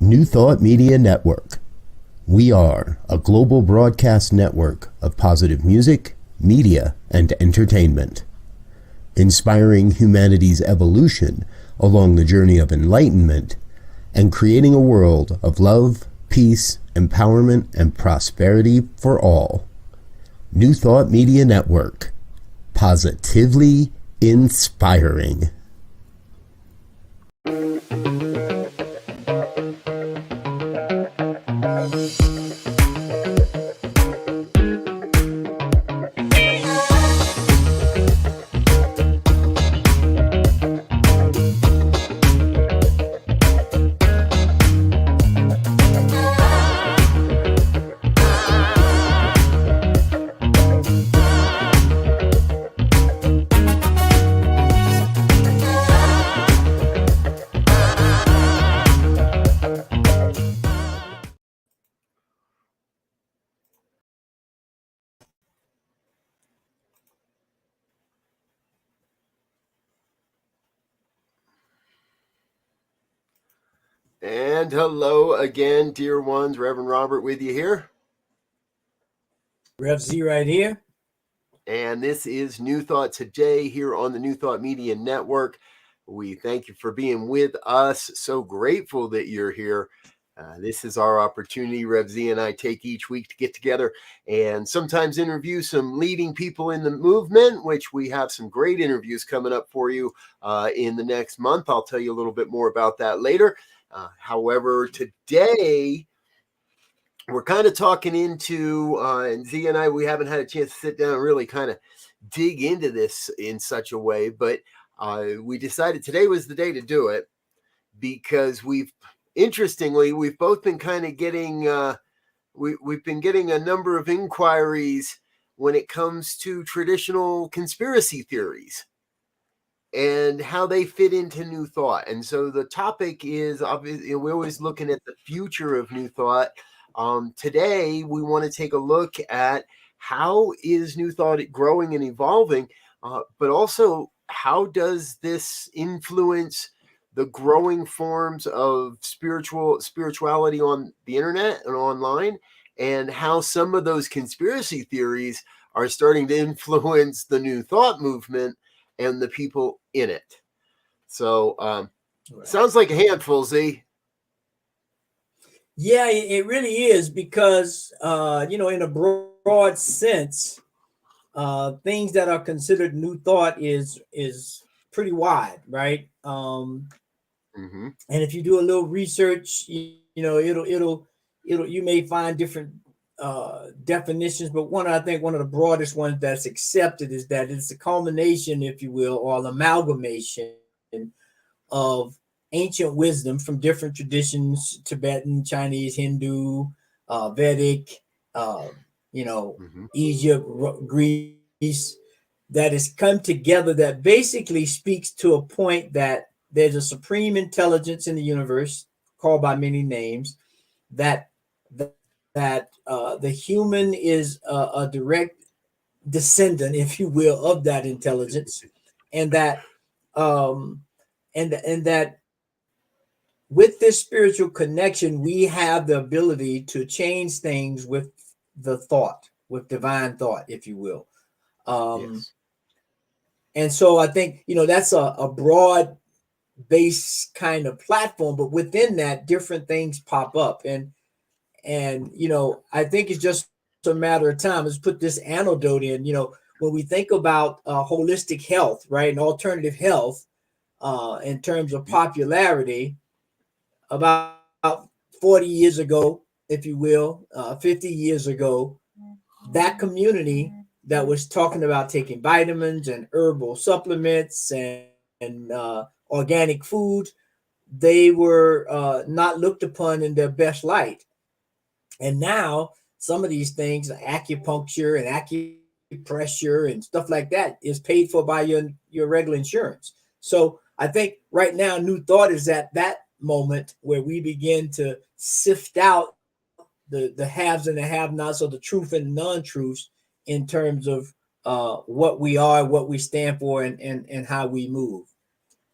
New Thought Media Network. We are a global broadcast network of positive music, media, and entertainment, inspiring humanity's evolution along the journey of enlightenment and creating a world of love, peace, empowerment, and prosperity for all. New Thought Media Network. Positively inspiring. And hello again, dear ones. Reverend Robert with you here. Rev Z right here. And this is New Thought Today here on the New Thought Media Network. We thank you for being with us. So grateful that you're here. This is our opportunity. Rev Z and I take each week to get together and sometimes interview some leading people in the movement, which we have some great interviews coming up for you in the next month. I'll tell you a little bit more about that later. However, today we're kind of talking into, and Z and I, we haven't had a chance to sit down and really kind of dig into this in such a way, but we decided today was the day to do it because interestingly, we've both been kind of getting, we've been getting a number of inquiries when it comes to traditional conspiracy theories and how they fit into New Thought. And so the topic is, obviously, we're always looking at the future of New Thought. Today, we want to take a look at how is New Thought growing and evolving, but also how does this influence the growing forms of spirituality on the internet and online, and how some of those conspiracy theories are starting to influence the New Thought movement and the people in it. So sounds like a handful, Z. Yeah, it really is because, in a broad sense, things that are considered New Thought is pretty wide, right? And if you do a little research, it'll you may find different definitions, but I think one of the broadest ones that's accepted is that it's a culmination, if you will, or an amalgamation of ancient wisdom from different traditions: Tibetan, Chinese, Hindu, Vedic, Egypt, Greece, that has come together that basically speaks to a point that there's a supreme intelligence in the universe called by many names, that the human is a direct descendant, if you will, of that intelligence, and that and that with this spiritual connection, we have the ability to change things with the thought, with divine thought, if you will. Yes. And so I think, that's a broad base kind of platform, but within that, different things pop up. And I think it's just a matter of time. Let's put this anecdote in, when we think about holistic health, right, and alternative health in terms of popularity, about 40 years ago, if you will, 50 years ago, that community that was talking about taking vitamins and herbal supplements and organic foods, they were not looked upon in their best light. And now some of these things, acupuncture and acupressure and stuff like that, is paid for by your regular insurance. So I think right now, New Thought is at that moment where we begin to sift out the haves and the have-nots, or the truth and non-truths, in terms of what we are, what we stand for, and how we move,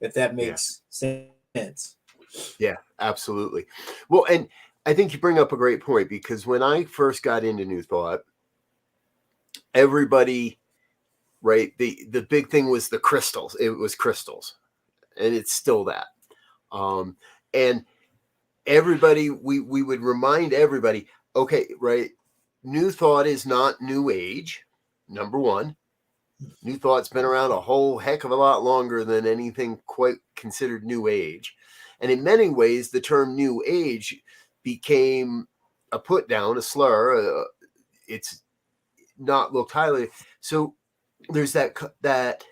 if that makes sense. Yeah, absolutely. Well, and I think you bring up a great point, because when I first got into New Thought, everybody, right, the big thing was the crystals. It was crystals, and it's still that. And everybody, we would remind everybody, okay, right, New Thought is not New Age, number one. New Thought's been around a whole heck of a lot longer than anything quite considered New Age. And in many ways, the term New Age became a put down, a slur. It's not looked highly. So there's that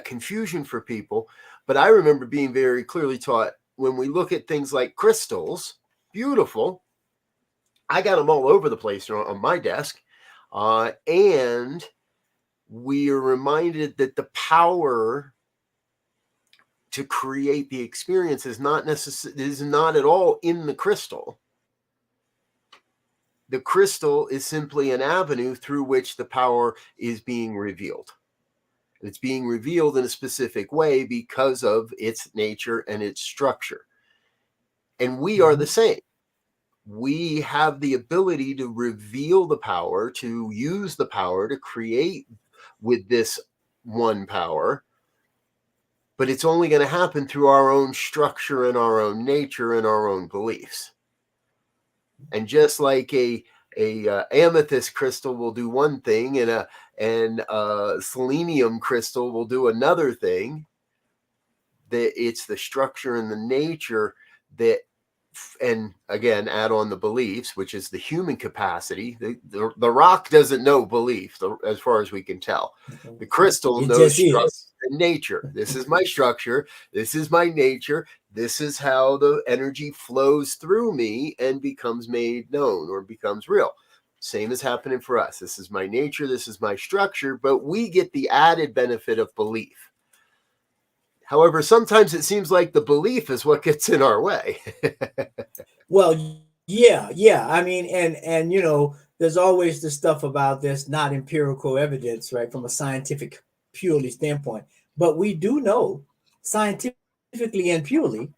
confusion for people. But I remember being very clearly taught, when we look at things like crystals, beautiful. I got them all over the place on my desk, and we are reminded that the power to create the experience is not at all in the crystal. The crystal is simply an avenue through which the power is being revealed. It's being revealed in a specific way because of its nature and its structure. And we are the same. We have the ability to reveal the power, to use the power to create with this one power, but it's only going to happen through our own structure and our own nature and our own beliefs. And just like a amethyst crystal will do one thing, and a selenium crystal will do another thing, that it's the structure and the nature that, and again, add on the beliefs, which is the human capacity. The rock doesn't know belief, as far as we can tell. The crystal knows structure and nature. This is my structure. This is my nature. This is how the energy flows through me and becomes made known or becomes real. Same is happening for us. This is my nature. This is my structure, but we get the added benefit of belief. However, sometimes it seems like the belief is what gets in our way. Well, yeah. I mean, and you know, there's always the stuff about this not empirical evidence, right, from a scientific purely standpoint. But we do know scientifically and purely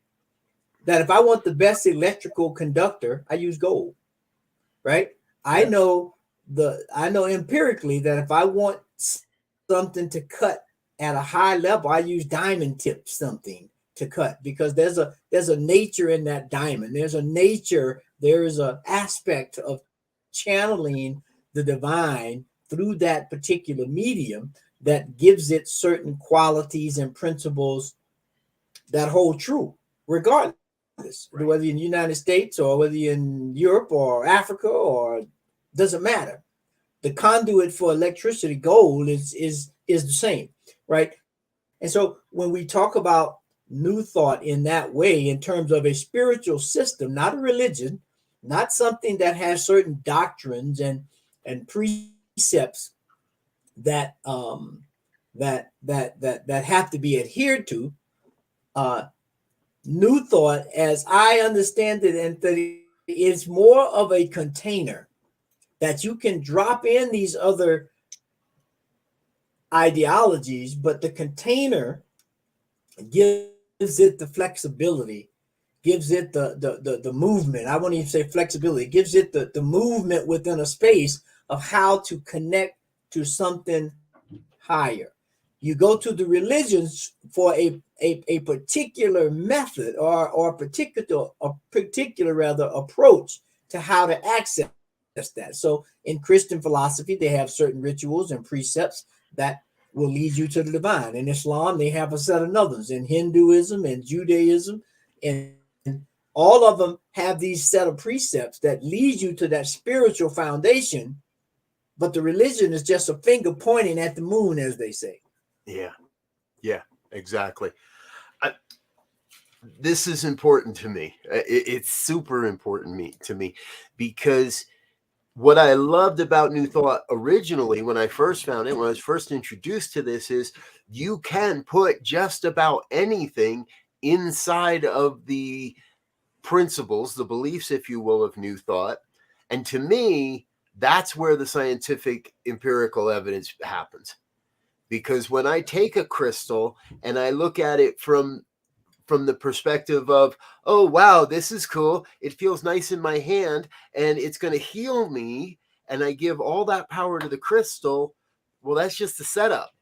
that if I want the best electrical conductor, I use gold, right? I know empirically that if I want something to cut at a high level, I use diamond tip something to cut, because there's a nature in that diamond. There is an aspect of channeling the divine through that particular medium that gives it certain qualities and principles that hold true, regardless, right, whether you're in the United States or whether you're in Europe or Africa, or doesn't matter. The conduit for electricity, gold, is the same, right? And so when we talk about New Thought in that way, in terms of a spiritual system, not a religion, not something that has certain doctrines and precepts that have to be adhered to, New Thought, as I understand it, and that is more of a container that you can drop in these other ideologies, but the container gives it the flexibility, gives it the movement. I won't even say flexibility. It gives it the movement within a space of how to connect to something higher. You go to the religions for a particular method or a particular rather approach to how to access that. So in Christian philosophy, they have certain rituals and precepts that will lead you to the divine. In Islam, they have a set of others. In Hinduism and Judaism, and all of them have these set of precepts that lead you to that spiritual foundation. But the religion is just a finger pointing at the moon, as they say. Yeah, exactly. This is important to me. It's super important to me, because what I loved about New Thought originally, when I first found it, when I was first introduced to this, is you can put just about anything inside of the principles, the beliefs, if you will, of New Thought. And to me, that's where the scientific empirical evidence happens. Because when I take a crystal and I look at it from from the perspective of, oh, wow, this is cool. It feels nice in my hand and it's going to heal me. And I give all that power to the crystal. Well, that's just a setup.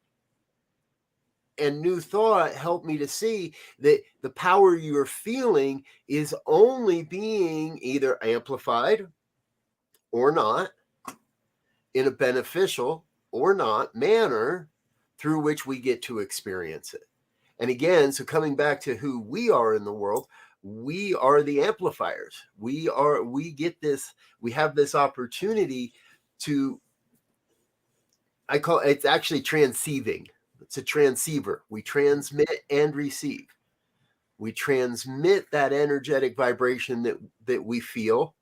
And New Thought helped me to see that the power you're feeling is only being either amplified or not in a beneficial or not manner through which we get to experience it. And again, so coming back to who we are in the world, we are the amplifiers. We have this opportunity to, I call it, it's actually transceiving. It's a transceiver. We transmit and receive. We transmit that energetic vibration that we feel,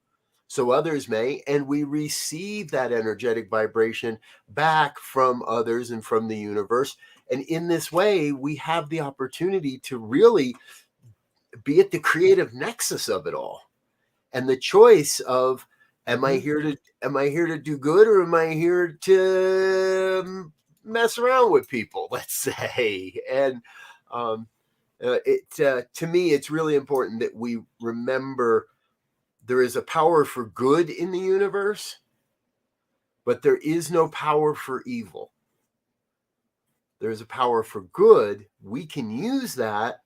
so others may, and we receive that energetic vibration back from others and from the universe. And in this way, we have the opportunity to really be at the creative nexus of it all. And the choice of, am I here to do good, or am I here to mess around with people, let's say? And to me, it's really important that we remember there is a power for good in the universe, but there is no power for evil. There's a power for good. We can use that.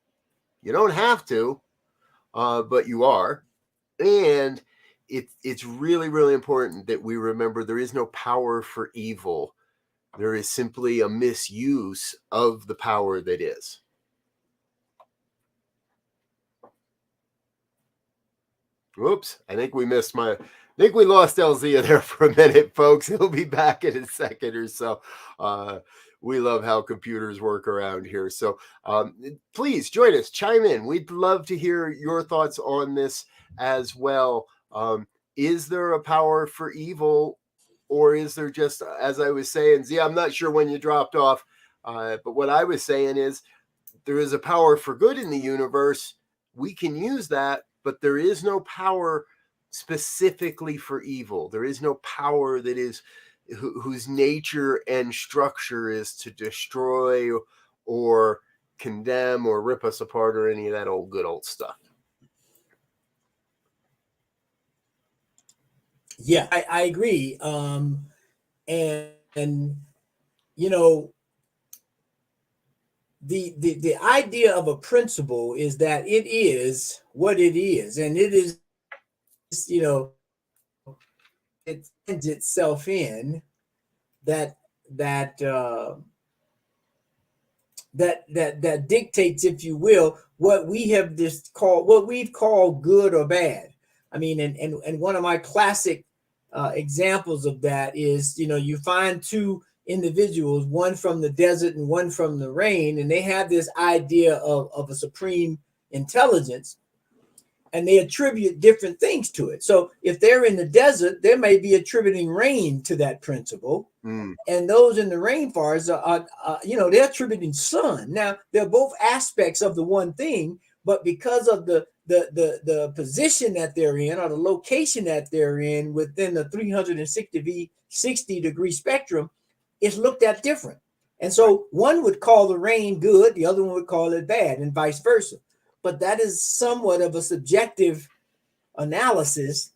You don't have to, but you are. And it's really, really important that we remember there is no power for evil. There is simply a misuse of the power that is. Whoops, I think we lost LZ there for a minute, folks. He'll be back in a second or so. We love how computers work around here. So please join us, chime in. We'd love to hear your thoughts on this as well. Is there a power for evil, or is there just, as I was saying, Z, I'm not sure when you dropped off, but what I was saying is there is a power for good in the universe. We can use that, but there is no power specifically for evil. There is no power that is whose nature and structure is to destroy or condemn or rip us apart or any of that good old stuff. Yeah, I agree. And you know, the idea of a principle is that it is what it is, and it is, you know, it finds itself in that dictates, if you will, what we've called good or bad. I mean, and one of my classic examples of that is, you find two individuals, one from the desert and one from the rain, and they have this idea of a supreme intelligence, and they attribute different things to it. So if they're in the desert, they may be attributing rain to that principle. And those in the rainforest are they're attributing sun. Now, they're both aspects of the one thing, but because of the position that they're in, or the location that they're in within the 360 degree spectrum, it's looked at different. And so one would call the rain good, the other one would call it bad, and vice versa. But that is somewhat of a subjective analysis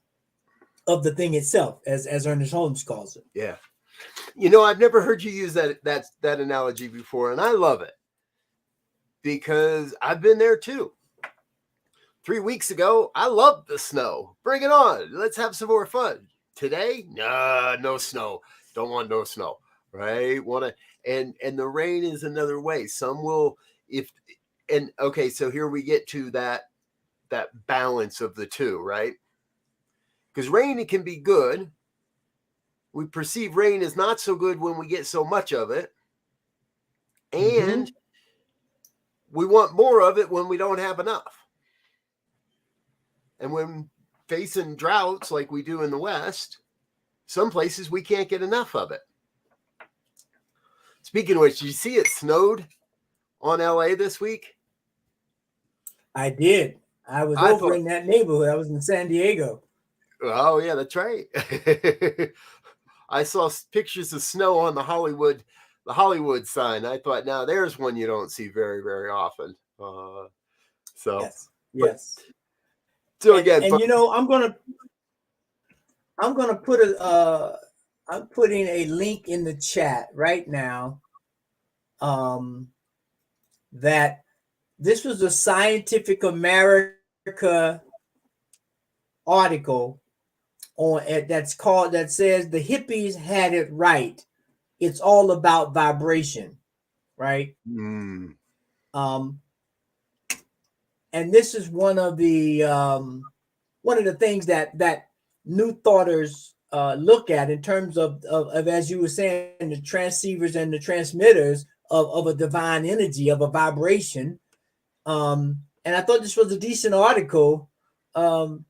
of the thing itself, as Ernest Holmes calls it. Yeah. I've never heard you use that analogy before, and I love it because I've been there too. 3 weeks ago, I loved the snow. Bring it on. Let's have some more fun. Today, nah, no snow. Don't want no snow, right? And the rain is another way. Some will, okay, so here we get to that balance of the two, right? Because rain, it can be good. We perceive rain as not so good when we get so much of it. And we want more of it when we don't have enough. And when facing droughts like we do in the West, some places we can't get enough of it. Speaking of which, did you see it snowed on LA this week? I did. I was over in that neighborhood. I was in San Diego. Oh, yeah, that's right. I saw pictures of snow on the Hollywood sign. I thought, now there's one you don't see very, very often. So yes. So again, and you know, I'm gonna put I'm putting a link in the chat right now. That this was a Scientific America article on that says the hippies had it right. It's all about vibration, right? And this is one of the things that New Thoughters look at in terms of as you were saying, the transceivers and the transmitters of a divine energy, of a vibration. And I thought this was a decent article, you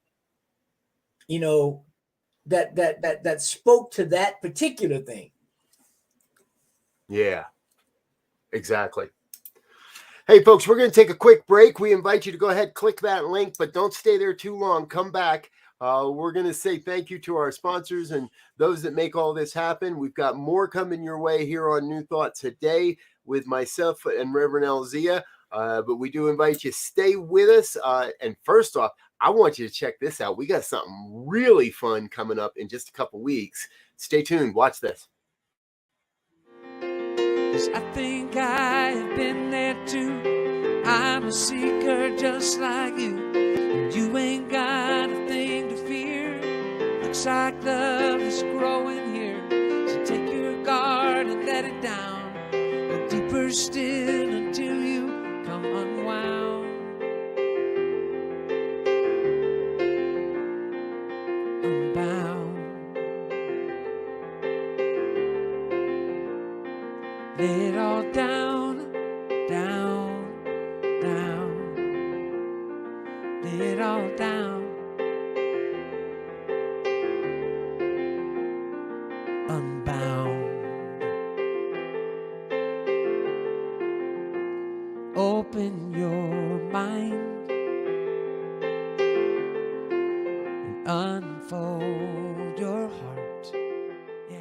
know, that spoke to that particular thing. Yeah, exactly. Hey, folks, we're going to take a quick break. We invite you to go ahead, click that link, but don't stay there too long. Come back. We're going to say thank you to our sponsors and those that make all this happen. We've got more coming your way here on New Thought Today with myself and Reverend Elzia. But we do invite you to stay with us. And first off, I want you to check this out. We got something really fun coming up in just a couple weeks. Stay tuned. Watch this. 'Cause I think I have been there too. I'm a seeker just like you. And you ain't got a thing to fear. Looks like love is growing here. So take your guard and let it down. Go deeper still until you come unwound. Unbound. Lay it all down, down, down. Lay it all down. Unbound. Open your mind and unfold your heart. Yeah.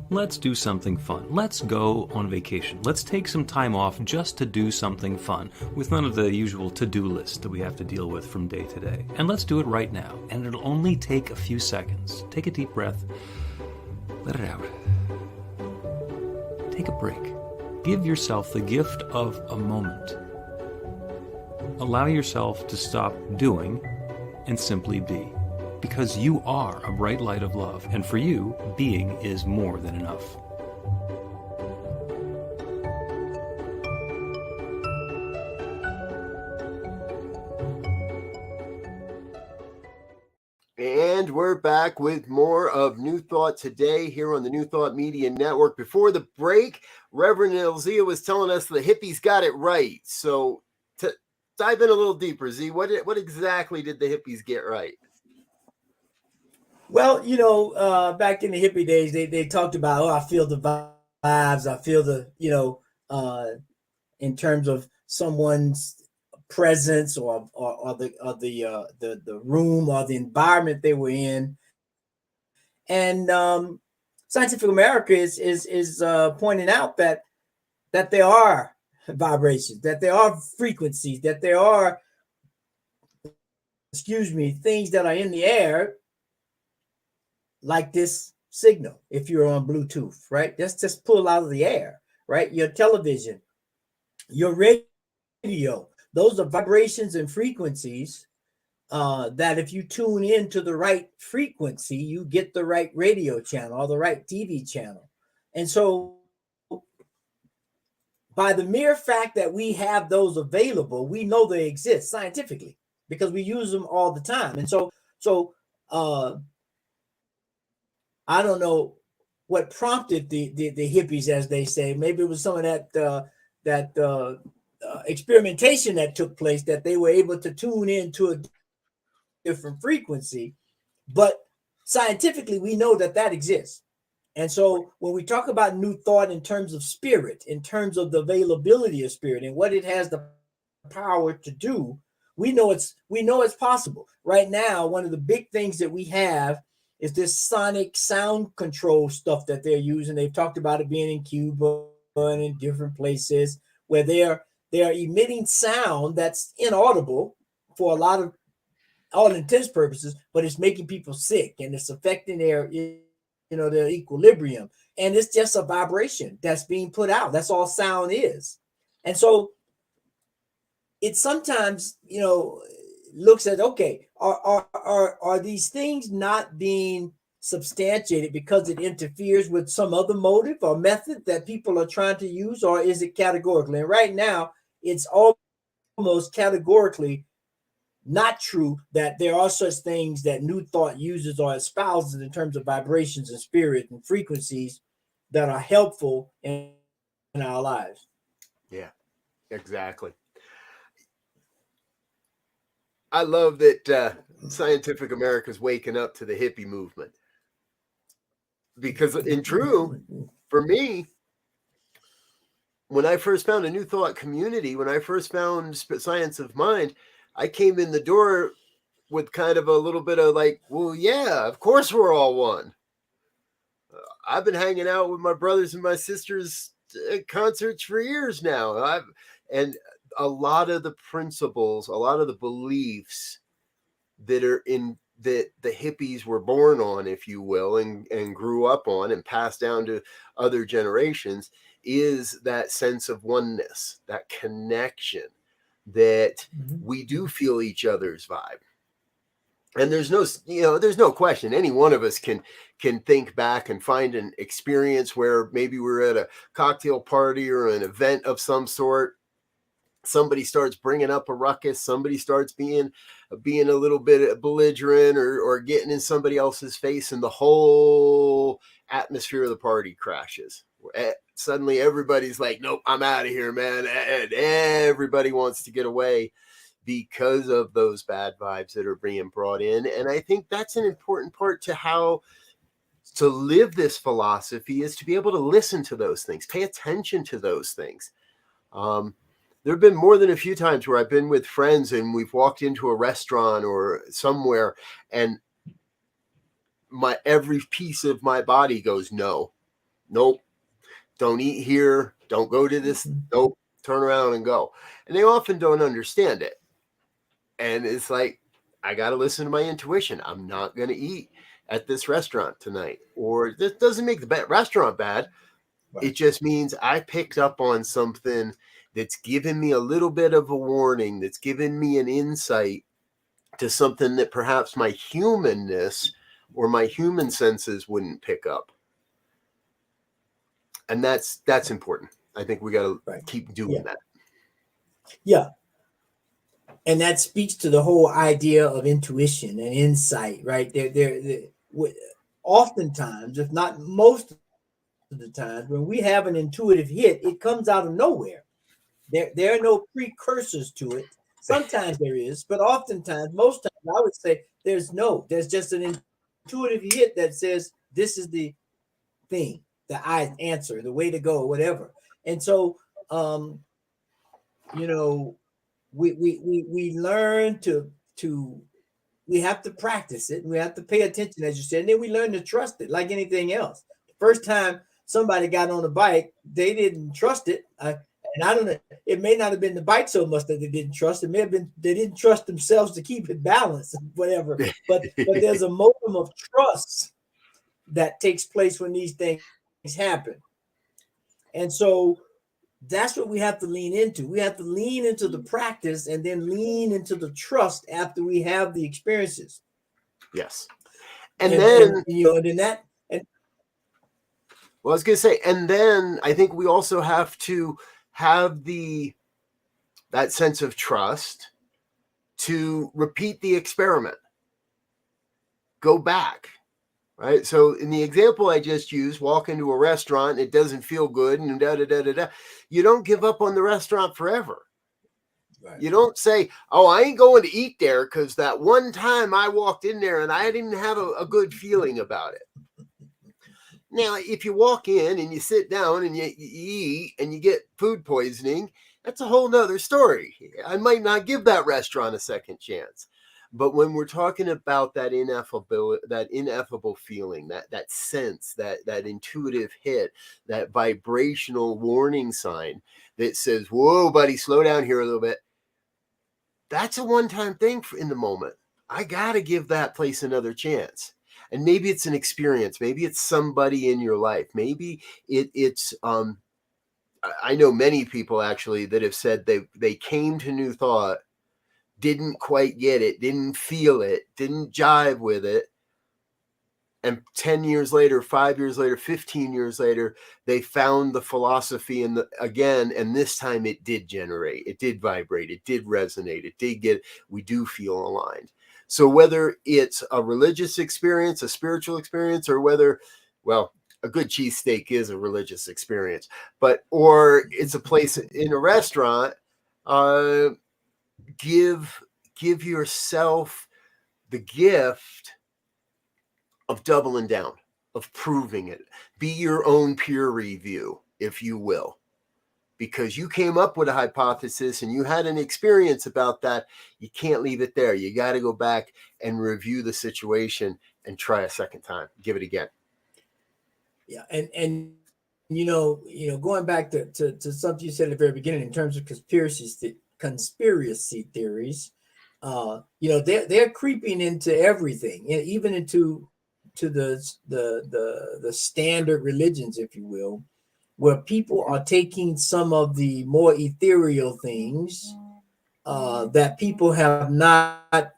Let's do something fun. Let's go on vacation. Let's take some time off just to do something fun with none of the usual to-do list that we have to deal with from day to day. And let's do it right now. And it'll only take a few seconds. Take a deep breath. Let it out. Take a break. Give yourself the gift of a moment. Allow yourself to stop doing and simply be. Because you are a bright light of love, and for you, being is more than enough. And we're back with more of New Thought Today here on the New Thought Media Network. Before the break, Reverend Elzia was telling us the hippies got it right. So to dive in a little deeper, Z, what exactly did the hippies get right? Well, you know, back in the hippie days, they talked about, I feel the vibes. I feel the, in terms of someone's presence or the room or the environment they were in. And Scientific America is pointing out that there are vibrations, that there are frequencies, that there are, things that are in the air, like this signal. If you're on Bluetooth, right? That's just pull out of the air, right? Your television, your radio, those are vibrations and frequencies that if you tune into the right frequency, you get the right radio channel or the right TV channel. And so by the mere fact that we have those available, we know they exist scientifically because we use them all the time. And so I don't know what prompted the hippies, as they say. Maybe it was some of that experimentation that took place, that they were able to tune into a different frequency. But scientifically, we know that exists. And so when we talk about New Thought in terms of spirit, in terms of the availability of spirit and what it has the power to do, we know it's possible. Right now, one of the big things that we have is this sonic sound control stuff that they're using. They've talked about it being in Cuba and in different places where they're they are emitting sound that's inaudible for a lot of all intents purposes, but it's making people sick and it's affecting their, their equilibrium. And it's just a vibration that's being put out. That's all sound is. And so it sometimes, looks at, okay, are these things not being substantiated because it interferes with some other motive or method that people are trying to use, or is it categorically? And right now, it's almost categorically not true that there are such things that New Thought uses or espouses in terms of vibrations and spirit and frequencies that are helpful in our lives. Yeah, exactly. I love that Scientific America's waking up to the hippie movement, because in true, for me, when I first found a New Thought community, when I first found Science of Mind, I came in the door with kind of a little bit of like, well, yeah, of course we're all one. I've been hanging out with my brothers and my sisters at concerts for years now. And a lot of the principles, a lot of the beliefs that are in that the hippies were born on, if you will, and grew up on and passed down to other generations, is that sense of oneness, that connection, that we do feel each other's vibe. And there's no question, any one of us can think back and find an experience where maybe we're at a cocktail party or an event of some sort. Somebody starts bringing up a ruckus. Somebody starts being a little bit belligerent or getting in somebody else's face, and the whole atmosphere of the party crashes. Suddenly everybody's like, nope, I'm out of here, man. And everybody wants to get away because of those bad vibes that are being brought in. And I think that's an important part to how to live this philosophy, is to be able to listen to those things, pay attention to those things. There have been more than a few times where I've been with friends and we've walked into a restaurant or somewhere, and every piece of my body goes, nope, don't eat here. Don't go to this. Nope, turn around and go. And they often don't understand it. And it's like, I got to listen to my intuition. I'm not going to eat at this restaurant tonight. Or this doesn't make the restaurant bad. Right. It just means I picked up on something that's given me a little bit of a warning, that's given me an insight to something that perhaps my humanness or my human senses wouldn't pick up. And that's important. I think we got to keep doing that. Yeah. And that speaks to the whole idea of intuition and insight, right? Oftentimes, if not most of the time, when we have an intuitive hit, it comes out of nowhere. There are no precursors to it. Sometimes there is, but oftentimes, most times, I would say there's just an intuitive hit that says this is the thing, the answer, the way to go, whatever. And so, we learn to we have to practice it, and we have to pay attention, as you said, and then we learn to trust it like anything else. The first time somebody got on a bike, they didn't trust it. And I don't know, it may not have been the bike so much that they didn't trust. It may have been they didn't trust themselves to keep it balanced, whatever. But there's a modicum of trust that takes place when these things happen. And so that's what we have to lean into. We have to lean into the practice and then lean into the trust after we have the experiences. Yes. And then well, I was going to say, and then I think we also have to have that sense of trust to repeat the experiment. Go back, right? So in the example I just used, walk into a restaurant, it doesn't feel good, and da-da-da-da-da. You don't give up on the restaurant forever. Right. You don't say, oh, I ain't going to eat there because that one time I walked in there and I didn't have a good feeling about it. Now, if you walk in and you sit down and you eat and you get food poisoning, that's a whole nother story. I might not give that restaurant a second chance. But when we're talking about that ineffable feeling, that sense, that intuitive hit, that vibrational warning sign that says, whoa, buddy, slow down here a little bit. That's a one-time thing in the moment. I got to give that place another chance. And maybe it's an experience. Maybe it's somebody in your life. Maybe it's I know many people actually that have said they came to New Thought, didn't quite get it, didn't feel it, didn't jive with it. And 10 years later, 5 years later, 15 years later, they found the philosophy again, and this time it did generate, it did vibrate, it did resonate, it did we do feel aligned. So whether it's a religious experience, a spiritual experience, or whether, well, a good cheesesteak is a religious experience, or it's a place in a restaurant, give yourself the gift of doubling down, of proving it. Be your own peer review, if you will, because you came up with a hypothesis and you had an experience about that. You can't leave it there. You got to go back and review the situation and try a second time. Give it again. Yeah, and going back to something you said at the very beginning in terms of conspiracy theories, they're creeping into everything, even into the standard religions, if you will, where people are taking some of the more ethereal things that people have not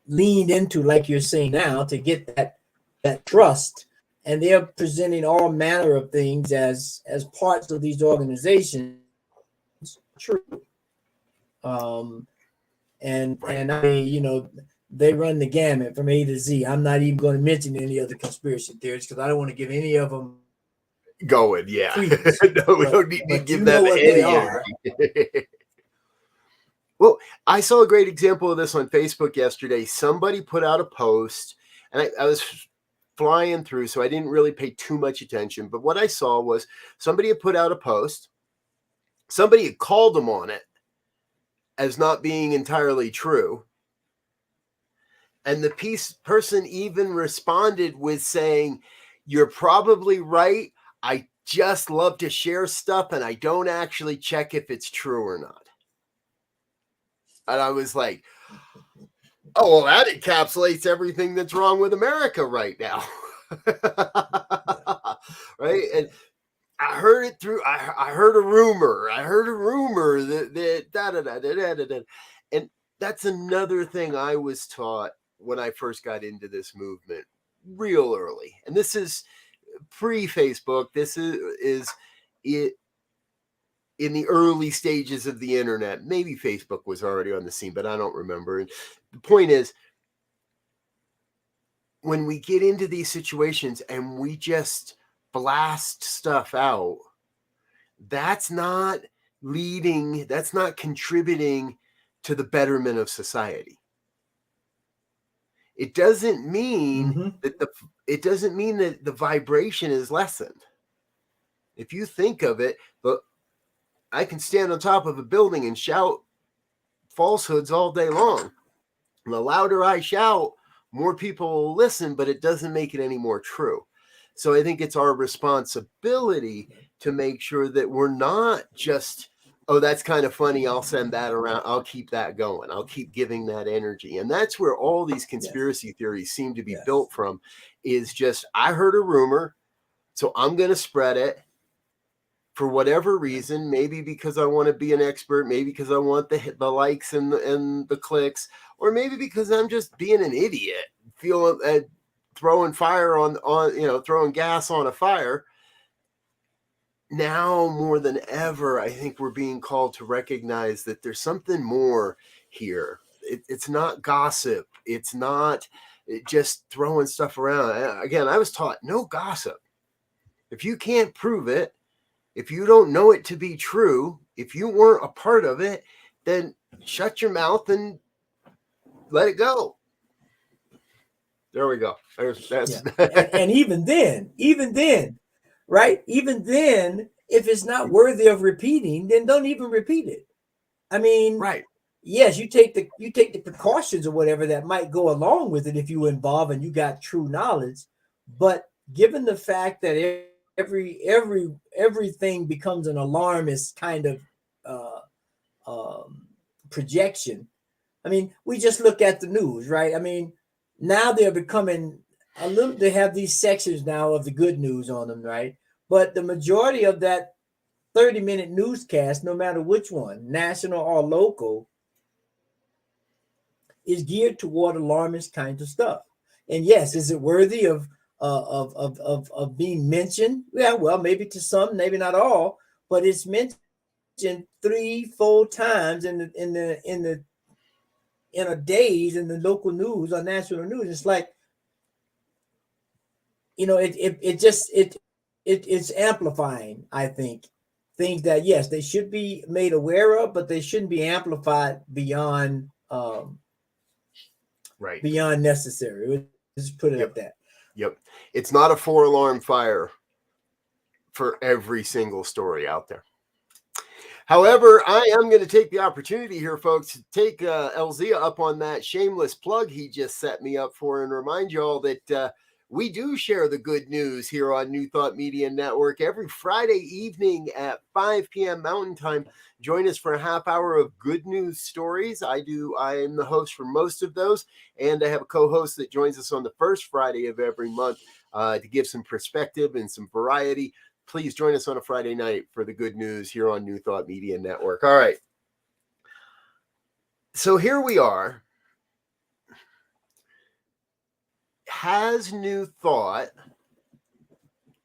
leaned into, like you're saying now, to get that trust, and they're presenting all manner of things as parts of these organizations. True. And they run the gamut from A to Z. I'm not even going to mention any other conspiracy theories because I don't want to give any of them going. Yeah. Credence. No, we don't need to give them any energy. Well, I saw a great example of this on Facebook yesterday. Somebody put out a post, and I was flying through, so I didn't really pay too much attention. But what I saw was somebody had put out a post. Somebody had called them on it as not being entirely true. And the person even responded with saying, "You're probably right. I just love to share stuff and I don't actually check if it's true or not." And I was like, oh, well, that encapsulates everything that's wrong with America right now. Right? And I heard it through, I heard a rumor. That and that's another thing I was taught when I first got into this movement real early. And this is pre-Facebook. This is it in the early stages of the internet. Maybe Facebook was already on the scene, but I don't remember. And the point is, when we get into these situations and we just blast stuff out, that's not contributing to the betterment of society. It doesn't mean that the vibration is lessened. If you think of it, but I can stand on top of a building and shout falsehoods all day long. And the louder I shout, more people will listen, but it doesn't make it any more true. So I think it's our responsibility to make sure that we're not just, oh, that's kind of funny, I'll send that around, I'll keep that going, I'll keep giving that energy. And that's where all these conspiracy theories seem to be built from, is just, I heard a rumor, so I'm going to spread it for whatever reason, maybe because I want to be an expert, maybe because I want the likes and the clicks, or maybe because I'm just being an idiot, feeling throwing fire on throwing gas on a fire. Now more than ever, I think we're being called to recognize that there's something more here. It's not gossip. It's not just throwing stuff around. Again, I was taught no gossip. If you can't prove it, if you don't know it to be true, if you weren't a part of it, then shut your mouth and let it go. There we go. And even then, right? Even then, if it's not worthy of repeating, then don't even repeat it. I mean, right. Yes, you take the precautions or whatever that might go along with it if you involve and you got true knowledge. But given the fact that every everything becomes an alarmist kind of projection. I mean, we just look at the news, right? I mean, now they're becoming a little, they have these sections now of the good news on them, right? But the majority of that 30-minute newscast, no matter which one, national or local, is geared toward alarmist kinds of stuff. And yes, is it worthy of being mentioned? Yeah, well, maybe to some, maybe not all, but it's mentioned 3-4 times in a days in the local news or national news. It's like, you know, it's amplifying, I think, things that yes, they should be made aware of, but they shouldn't be amplified beyond right, beyond necessary. Let's put it Yep. at that. Yep. It's not a 4-alarm fire for every single story out there. However, I am going to take the opportunity here, folks, to take LZ up on that shameless plug he just set me up for, and remind you all that we do share the good news here on New Thought Media Network every Friday evening at 5 p.m. Mountain Time. Join us for a half hour of good news stories. I am the host for most of those, and I have a co-host that joins us on the first Friday of every month to give some perspective and some variety. Please join us on a Friday night for the good news here on New Thought Media Network. All right. So here we are. Has New Thought,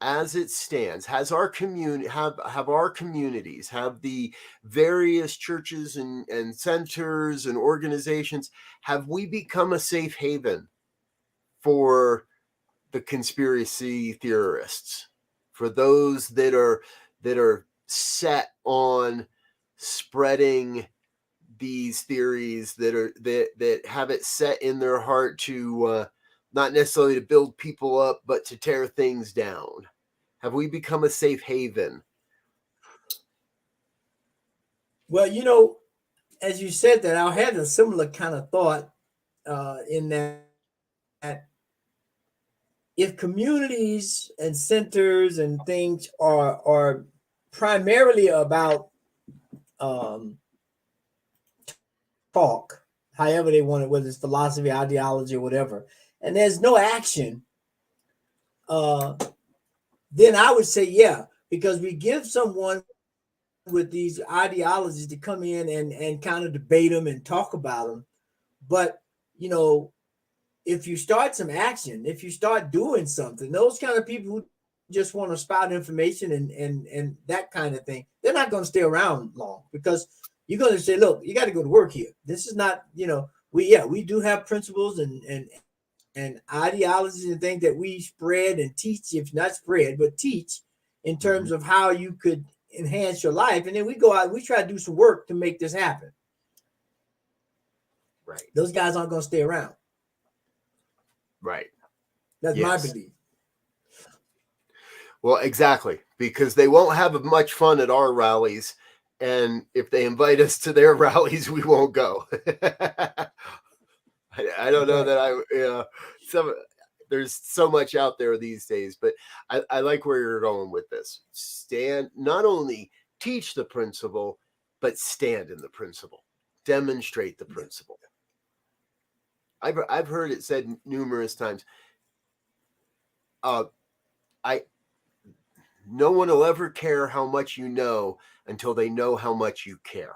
as it stands, has our community, have our communities, have the various churches and centers and organizations, have we become a safe haven for the conspiracy theorists? For those that are set on spreading these theories, that have it set in their heart to not necessarily to build people up, but to tear things down. Have we become a safe haven? Well, you know, as you said that, I had a similar kind of thought in that if communities and centers and things are primarily about talk, however they want it, whether it's philosophy, ideology, or whatever, and there's no action, then I would say, yeah, because we give someone with these ideologies to come in and kind of debate them and talk about them. But, you know, if you start some action, if you start doing something, those kind of people who just want to spout information and that kind of thing, they're not going to stay around long, because you're going to say, look, you got to go to work here. This is not, you know, we do have principles and ideologies and things that we spread and teach, if not spread, but teach in terms of how you could enhance your life. And then we go out, we try to do some work to make this happen. Right. Those guys aren't going to stay around. Right. That's my belief. Well, exactly, because they won't have much fun at our rallies. And if they invite us to their rallies, we won't go. I don't know that there's so much out there these days, but I like where you're going with this. Not only teach the principle, but stand in the principle, demonstrate the principle. I've heard it said numerous times. No one will ever care how much you know until they know how much you care.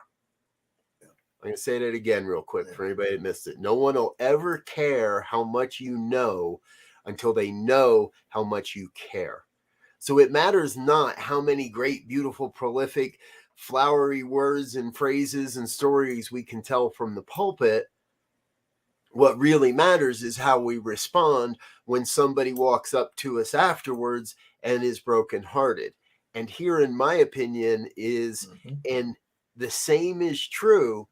I'm going to say that again real quick for anybody that missed it. No one will ever care how much you know until they know how much you care. So it matters not how many great, beautiful, prolific, flowery words and phrases and stories we can tell from the pulpit. What really matters is how we respond when somebody walks up to us afterwards and is brokenhearted. And here, in my opinion, is, and the same is true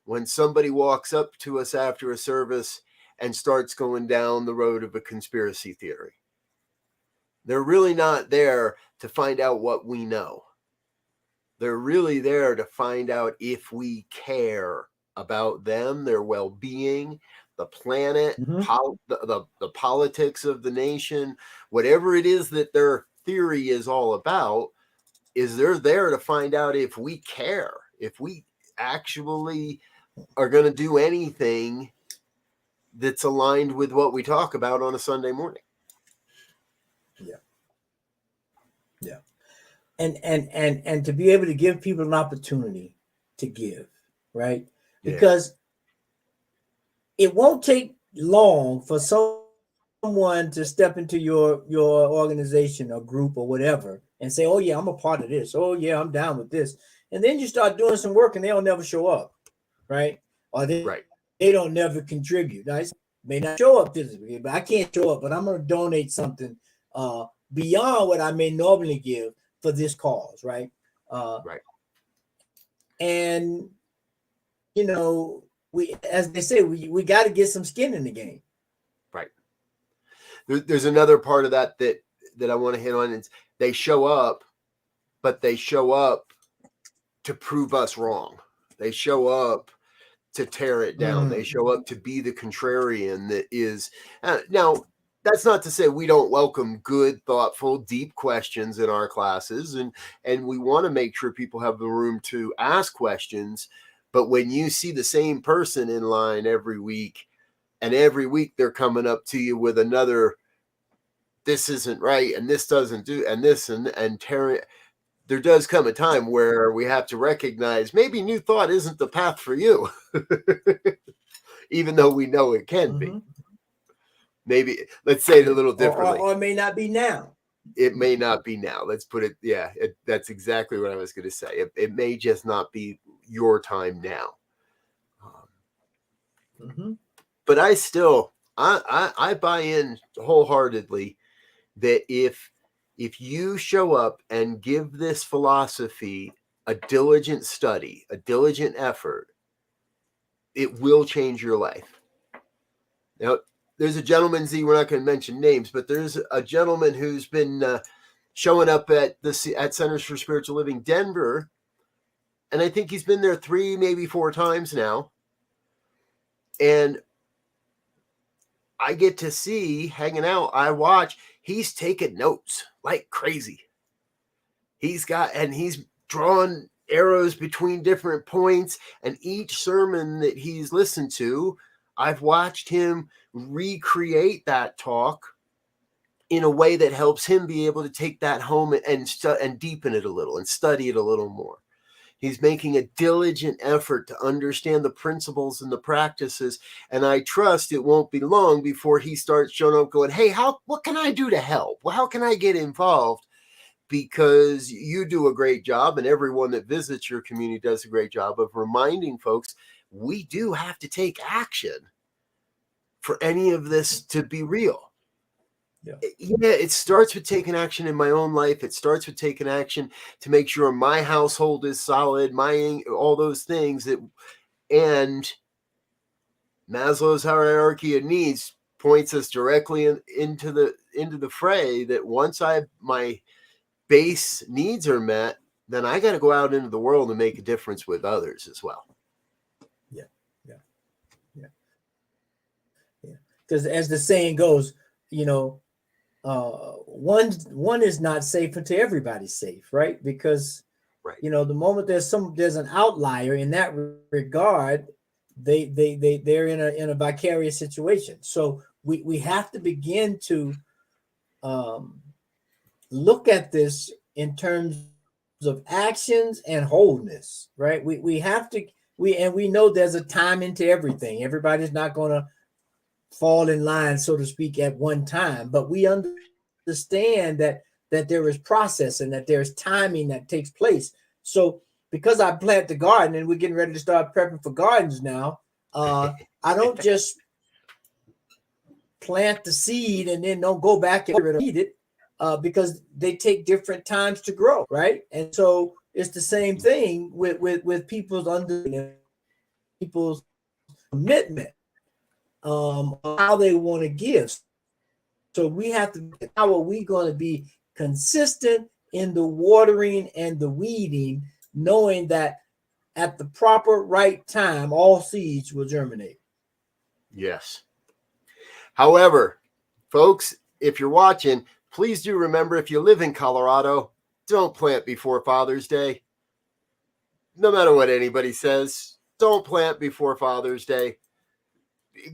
when somebody walks up to us after a service and starts going down the road of a conspiracy theory. They're really not there to find out what we know. They're really there to find out if we care about them, their well-being, the planet, the politics of the nation, whatever it is that they're theory is all about, is they're there to find out if we care, if we actually are going to do anything that's aligned with what we talk about on a Sunday morning. Yeah. And to be able to give people an opportunity to give, right? Because it won't take long for someone to step into your organization or group or whatever and say, oh yeah, I'm a part of this. Oh yeah, I'm down with this. And then you start doing some work and they'll never show up, right? Or they don't never contribute. I may not show up physically, but I can't show up, but I'm going to donate something beyond what I may normally give for this cause, right? And you know, we, as they say, we got to get some skin in the game. Right. There's another part of that I want to hit on. It's they show up, but they show up to prove us wrong. They show up to tear it down. They show up to be the contrarian that is. Now, that's not to say we don't welcome good, thoughtful, deep questions in our classes. And we want to make sure people have the room to ask questions. But when you see the same person in line every week, and every week they're coming up to you with another, this isn't right, and this doesn't do, and this, and tearing, there does come a time where we have to recognize maybe New Thought isn't the path for you, even though we know it can be. Maybe, let's say it a little differently. Or it may not be now. It may not be now. Let's put it, that's exactly what I was going to say. It may just not be your time now. But I still, I buy in wholeheartedly that if you show up and give this philosophy a diligent study, a diligent effort, it will change your life. Now, there's a gentleman, Z, we're not going to mention names, but there's a gentleman who's been showing up at Centers for Spiritual Living Denver, and I think he's been there 3, maybe 4 times now. And I get to see, hanging out, I watch, he's taking notes like crazy. He's drawn arrows between different points, and each sermon that he's listened to, I've watched him recreate that talk in a way that helps him be able to take that home and deepen it a little and study it a little more. He's making a diligent effort to understand the principles and the practices. And I trust it won't be long before he starts showing up going, hey, what can I do to help? Well, how can I get involved? Because you do a great job, and everyone that visits your community does a great job of reminding folks we do have to take action for any of this to be real. It starts with taking action in my own life. It starts with taking action to make sure my household is solid, all those things and Maslow's hierarchy of needs points us directly into the fray that once my base needs are met, then I got to go out into the world and make a difference with others as well. Because as the saying goes, one is not safe until everybody's safe, right? Because the moment there's an outlier in that regard, they're in a vicarious situation. So we have to begin to look at this in terms of actions and wholeness, right? We know there's a timing to everything. Everybody's not going to fall in line, so to speak, at one time, but we understand that there is process and that there's timing that takes place. So because I plant the garden and we're getting ready to start prepping for gardens now, I don't just plant the seed and then don't go back and eat it because they take different times to grow, right? And so it's the same thing with people's commitment. How they want to give. So we have to, how are we going to be consistent in the watering and the weeding, knowing that at the proper right time, all seeds will germinate. Yes. However, folks, if you're watching, please do remember, if you live in Colorado, don't plant before Father's Day. No matter what anybody says, don't plant before Father's Day.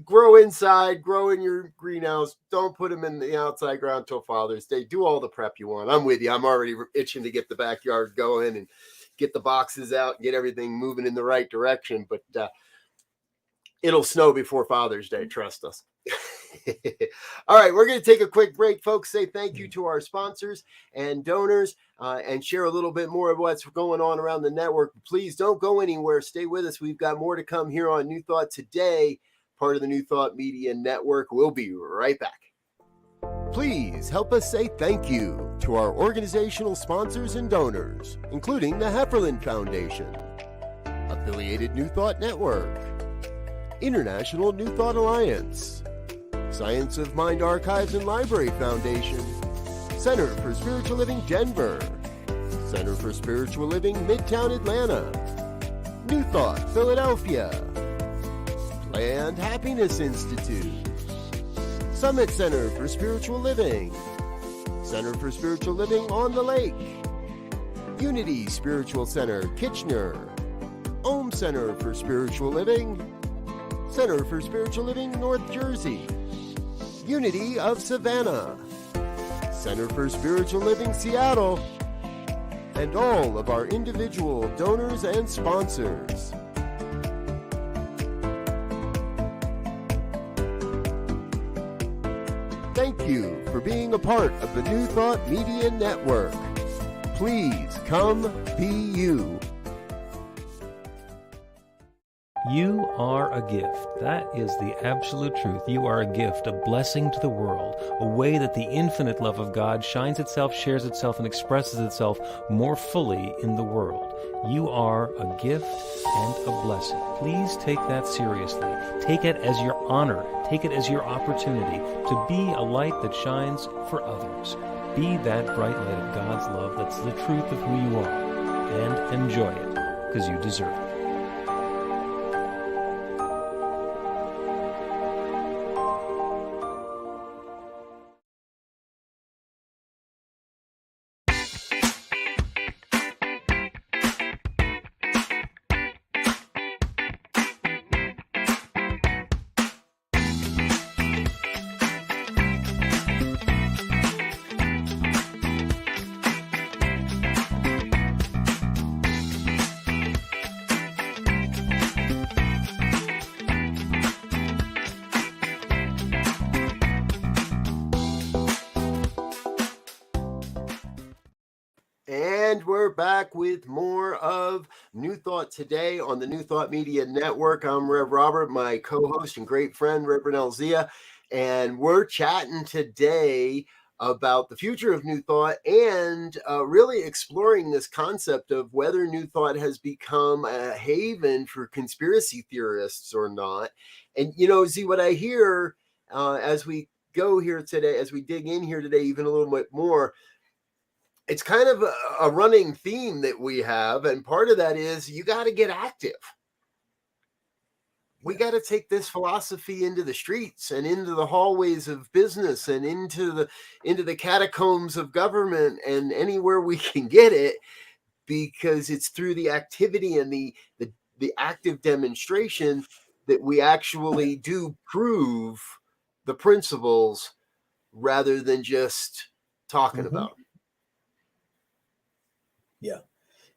Grow inside, grow in your greenhouse. Don't put them in the outside ground till Father's Day. Do all the prep you want. I'm with you. I'm already itching to get the backyard going and get the boxes out, get everything moving in the right direction. But it'll snow before Father's Day. Trust us. All right, we're going to take a quick break, folks. Say thank you to our sponsors and donors and share a little bit more of what's going on around the network. Please don't go anywhere. Stay with us. We've got more to come here on New Thought Today, part of the New Thought Media Network. We'll be right back. Please help us say thank you to our organizational sponsors and donors, including the Hefferland Foundation, Affiliated New Thought Network, International New Thought Alliance, Science of Mind Archives and Library Foundation, Center for Spiritual Living Denver, Center for Spiritual Living Midtown Atlanta, New Thought Philadelphia, Planned Happiness Institute, Summit Center for Spiritual Living, Center for Spiritual Living on the Lake, Unity Spiritual Center Kitchener, Om Center for Spiritual Living, Center for Spiritual Living North Jersey, Unity of Savannah, Center for Spiritual Living Seattle, and all of our individual donors and sponsors. Thank you for being a part of the New Thought Media Network. Please come be you. You are a gift. That is the absolute truth. You are a gift, a blessing to the world, a way that the infinite love of God shines itself, shares itself, and expresses itself more fully in the world. You are a gift and a blessing. Please take that seriously. Take it as your honor. Take it as your opportunity to be a light that shines for others. Be that bright light of God's love that's the truth of who you are. And enjoy it, because you deserve it. And we're back with more of New Thought Today on the New Thought Media Network. I'm Rev Robert, my co-host and great friend, Reverend Elzia, and we're chatting today about the future of New Thought and really exploring this concept of whether New Thought has become a haven for conspiracy theorists or not. And, you know, Z, what I hear as we go here today, as we dig in here today even a little bit more, it's kind of a running theme that we have. And part of that is you got to get active. We got to take this philosophy into the streets and into the hallways of business and into the catacombs of government and anywhere we can get it, because it's through the activity and the active demonstration that we actually do prove the principles rather than just talking about them. Yeah.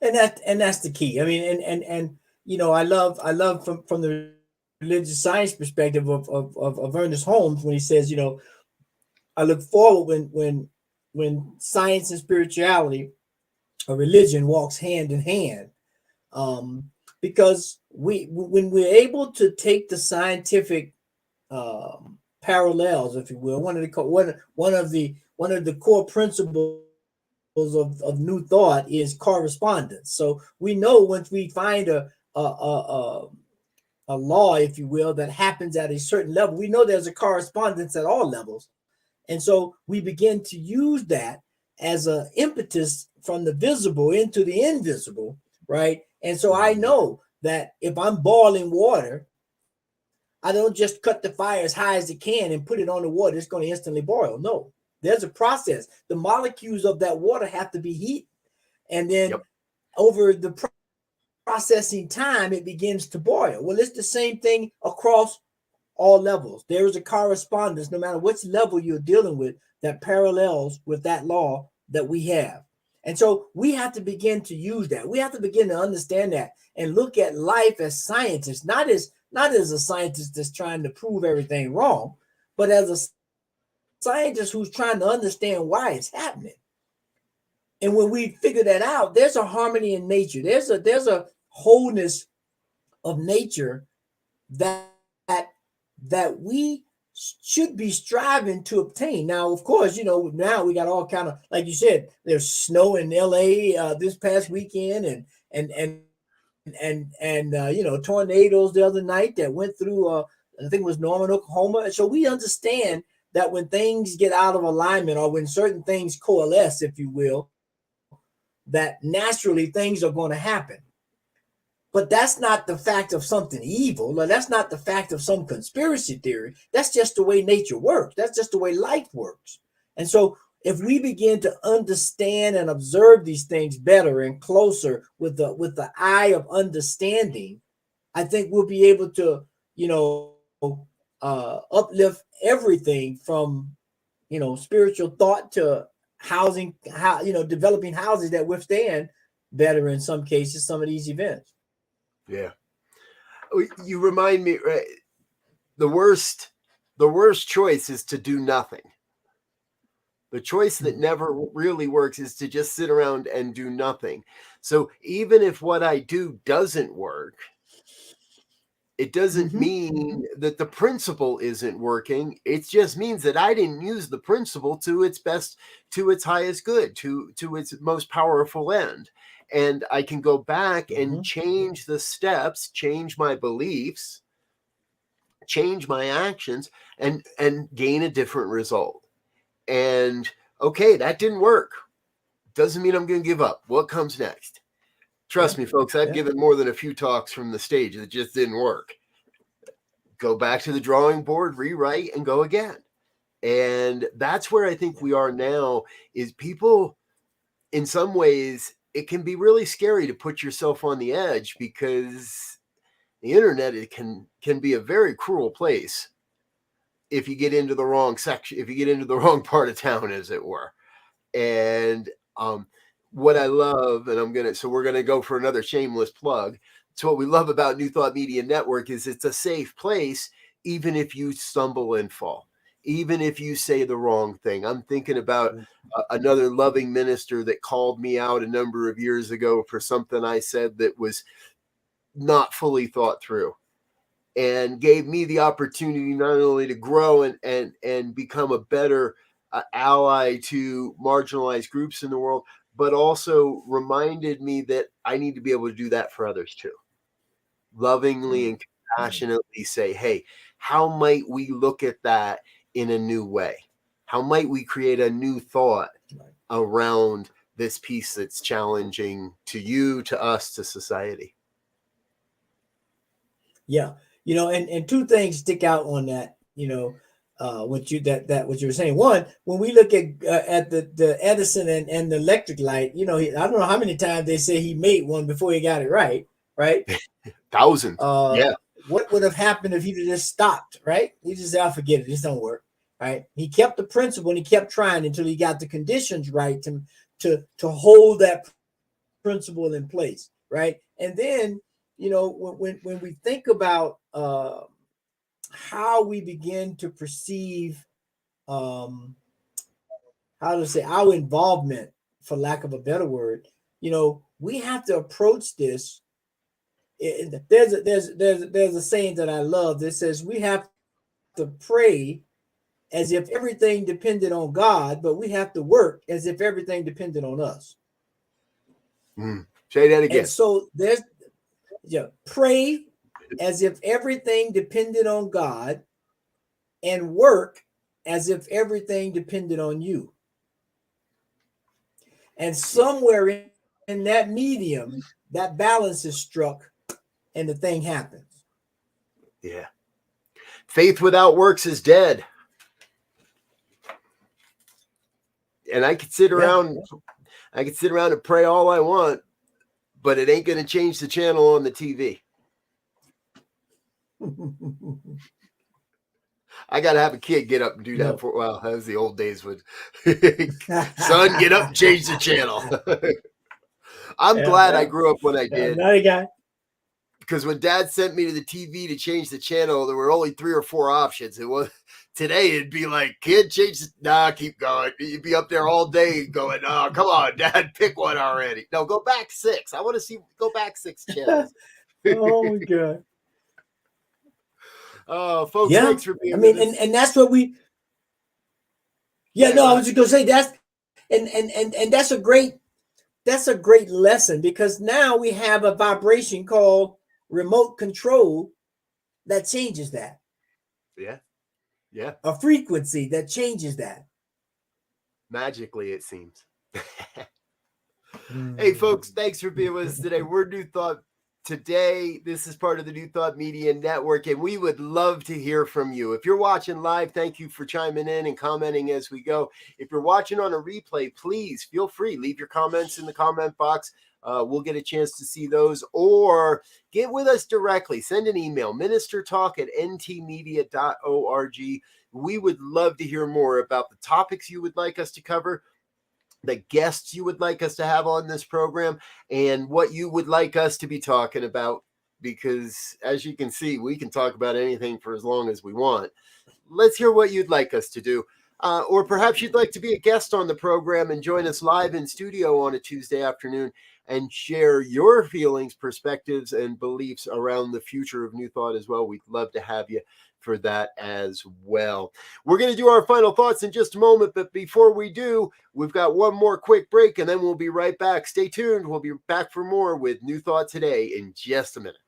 And that's the key. I mean, and you know, I love from the religious science perspective of Ernest Holmes when he says, you know, I look forward when science and spirituality or religion walks hand in hand, because when we're able to take the scientific parallels, if you will, one of the core principles of New Thought is correspondence. So we know once we find a law, if you will, that happens at a certain level, we know there's a correspondence at all levels. And so we begin to use that as an impetus from the visible into the invisible, right? And so I know that if I'm boiling water, I don't just cut the fire as high as it can and put it on the water, it's going to instantly boil. No, There's a process. The molecules of that water have to be heated. And then Yep. over the processing time, it begins to boil. Well, it's the same thing across all levels. There is a correspondence, no matter which level you're dealing with, that parallels with that law that we have. And so we have to begin to use that. We have to begin to understand that and look at life as scientists, not as a scientist that's trying to prove everything wrong, but as a scientist who's trying to understand why it's happening. And when we figure that out, there's a harmony in nature. There's a wholeness of nature that we should be striving to obtain. Now, of course, now we got all kind of, like you said, there's snow in LA this past weekend, and tornadoes the other night that went through I think it was Norman, Oklahoma. And so we understand that when things get out of alignment, or when certain things coalesce, if you will, that naturally things are going to happen. But that's not the fact of something evil, or that's not the fact of some conspiracy theory. That's just the way nature works. That's just the way life works. And so if we begin to understand and observe these things better and closer with the eye of understanding, I think we'll be able to, uplift everything from, spiritual thought to housing, developing houses that withstand better in some cases some of these events. Yeah. You remind me, right? The worst choice is to do nothing. The choice that never really works is to just sit around and do nothing. So even if what I do doesn't work, it doesn't mean that the principle isn't working. It just means that I didn't use the principle to its best, to its highest good, to its most powerful end. And I can go back and change the steps, change my beliefs, change my actions, and gain a different result. And okay, that didn't work. Doesn't mean I'm going to give up. What comes next? Trust me, folks, I've given more than a few talks from the stage that just didn't work. Go back to the drawing board, rewrite, and go again. And that's where I think we are now, is people, in some ways, it can be really scary to put yourself on the edge, because the internet, it can be a very cruel place if you get into the wrong section, if you get into the wrong part of town, as it were. And what I love, and so we're going to go for another shameless plug. So what we love about New Thought Media Network is it's a safe place, even if you stumble and fall, even if you say the wrong thing. I'm thinking about another loving minister that called me out a number of years ago for something I said that was not fully thought through, and gave me the opportunity not only to grow and become a better ally to marginalized groups in the world, but also reminded me that I need to be able to do that for others too. Lovingly and compassionately say, hey, how might we look at that in a new way? How might we create a new thought around this piece that's challenging to you, to us, to society? Yeah. And two things stick out on that, what you were saying. One, when we look at the Edison and the electric light, I don't know how many times they say he made one before he got it right? Thousands. Yeah. What would have happened if he just stopped, right? He just said, I'll forget it. This don't work, right? He kept the principle and he kept trying until he got the conditions right to hold that principle in place, right? And then, when we think about how we begin to perceive, our involvement, for lack of a better word, we have to approach this. There's a saying that I love that says we have to pray as if everything depended on God, but we have to work as if everything depended on us. Say that again. And so pray as if everything depended on God, and work as if everything depended on you. And somewhere in that medium, that balance is struck and the thing happens. Yeah. Faith without works is dead. And I could sit around, and pray all I want, but it ain't going to change the channel on the TV. I got to have a kid get up and do that for, well, that was the old days when son, get up and change the channel. I'm glad I grew up when I did. Another guy. Because when Dad sent me to the TV to change the channel, there were only 3 or 4 options. It was today. It'd be like, kid, change. Keep going. You'd be up there all day going, oh, come on, Dad, pick one already. No, go back 6. I want to go back 6 channels. Oh my God. Oh, folks, thanks for being. I mean, and that's what we. Yeah, no, I was just gonna say that's and that's a great lesson, because now we have a vibration called remote control that changes that. Yeah. A frequency that changes that. Magically, it seems. Hey, folks, thanks for being with us today. We're New Thought today. This is part of the New Thought Media Network, and we would love to hear from you. If you're watching live, thank you for chiming in and commenting as we go. If you're watching on a replay, please feel free. Leave your comments in the comment box. We'll get a chance to see those, or get with us directly. Send an email, ministertalk@ntmedia.org. We would love to hear more about the topics you would like us to cover, the guests you would like us to have on this program, and what you would like us to be talking about, because as you can see, we can talk about anything for as long as we want. Let's hear what you'd like us to do. Or perhaps you'd like to be a guest on the program and join us live in studio on a Tuesday afternoon and share your feelings, perspectives, and beliefs around the future of New Thought as well. We'd love to have you for that as well. We're going to do our final thoughts in just a moment, but before we do, we've got one more quick break, and then we'll be right back. Stay tuned. We'll be back for more with New Thought Today in just a minute.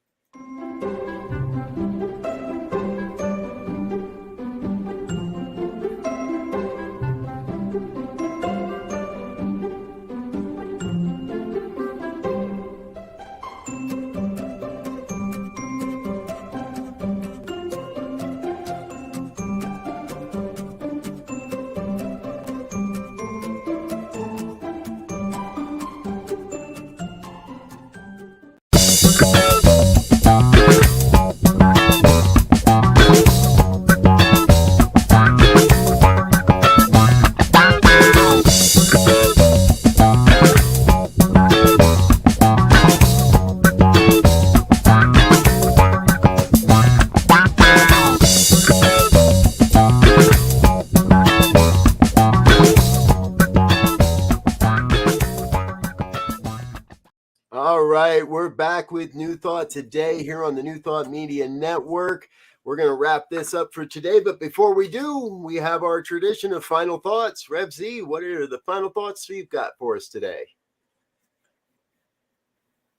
We're back with New Thought today here on the New Thought Media Network. We're going to wrap this up for today, but before we do, we have our tradition of final thoughts. Rev Z, what are the final thoughts you've got for us today?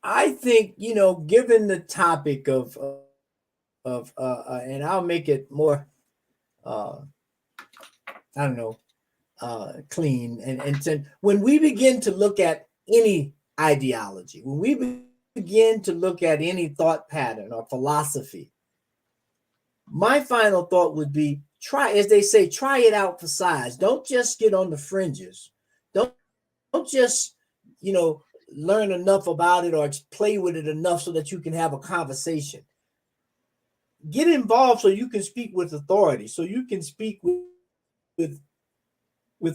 I think, given the topic of and I'll make it more, clean. And when we begin to look at any ideology, when we begin to look at any thought pattern or philosophy, my final thought would be try it out for size. Don't just get on the fringes. Don't just, learn enough about it or play with it enough so that you can have a conversation. Get involved so you can speak with authority, so you can speak with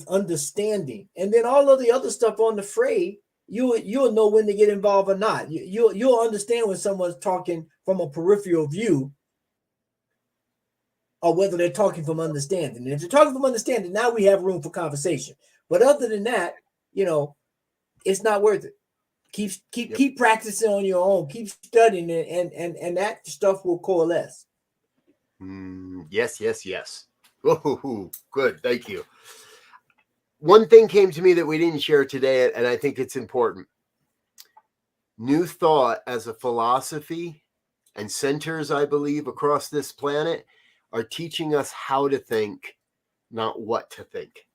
understanding. And then all of the other stuff on the fray, you'll know when to get involved or not. You'll understand when someone's talking from a peripheral view or whether they're talking from understanding. And if they're talking from understanding, now we have room for conversation. But other than that, it's not worth it. Keep practicing on your own. Keep studying it, and that stuff will coalesce. Yes. Oh, good. Thank you. One thing came to me that we didn't share today, and I think it's important. New Thought as a philosophy and centers, I believe, across this planet are teaching us how to think, not what to think.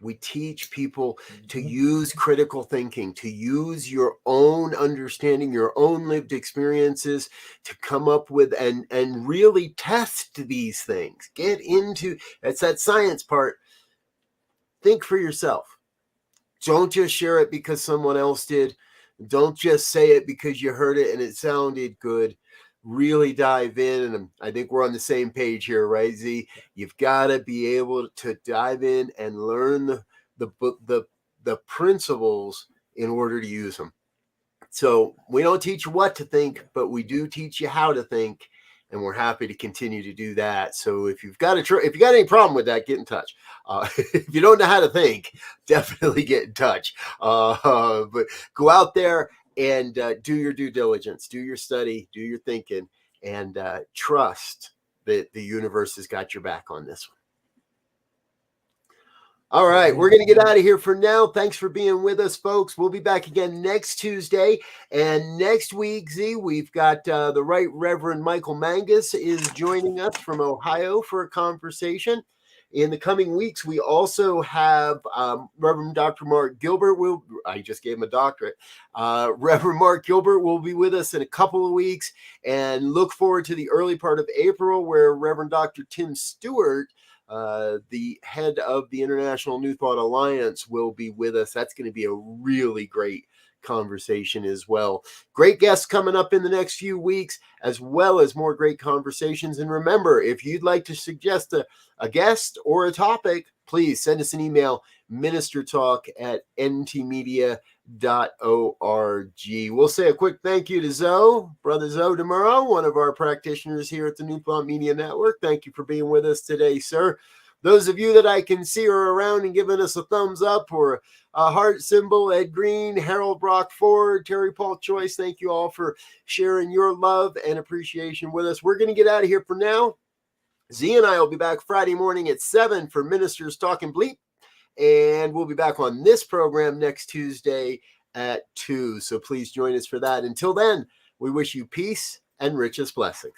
We teach people to use critical thinking, to use your own understanding, your own lived experiences to come up with and really test these things. Get into, it's that science part. think for yourself. Don't just share it because someone else did. Don't just say it because you heard it and it sounded good. Really dive in, and I think we're on the same page here, right, Z? You've got to be able to dive in and learn the principles in order to use them. So we don't teach you what to think, but we do teach you how to think, and we're happy to continue to do that. So if you've got any problem with that, get in touch. If you don't know how to think, definitely get in touch. But go out there and do your due diligence, do your study, do your thinking, and trust that the universe has got your back on this one. All right, we're going to get out of here for now. Thanks for being with us, folks. We'll be back again next Tuesday. And next week, Z, we've got the Right Reverend Michael Mangus is joining us from Ohio for a conversation. In the coming weeks, we also have Reverend Dr. Mark Gilbert. I just gave him a doctorate. Reverend Mark Gilbert will be with us in a couple of weeks. And look forward to the early part of April where Reverend Dr. Tim Stewart, the head of the International New Thought Alliance, will be with us. That's going to be a really great conversation as well. Great guests coming up in the next few weeks, as well as more great conversations. And remember, if you'd like to suggest a guest or a topic, please send us an email, ministertalk@ntmedia.org. We'll say a quick thank you to Zoe, Brother Zoe DeMuro, one of our practitioners here at the New Thought Media Network. Thank you for being with us today, sir. Those of you that I can see are around and giving us a thumbs up or a heart symbol, Ed Green, Harold Brock Ford, Terry Paul Choice, thank you all for sharing your love and appreciation with us. We're going to get out of here for now. Z and I will be back Friday morning at 7 for Ministers Talking Bleep. And we'll be back on this program next Tuesday at 2. So please join us for that. Until then, we wish you peace and richest blessings.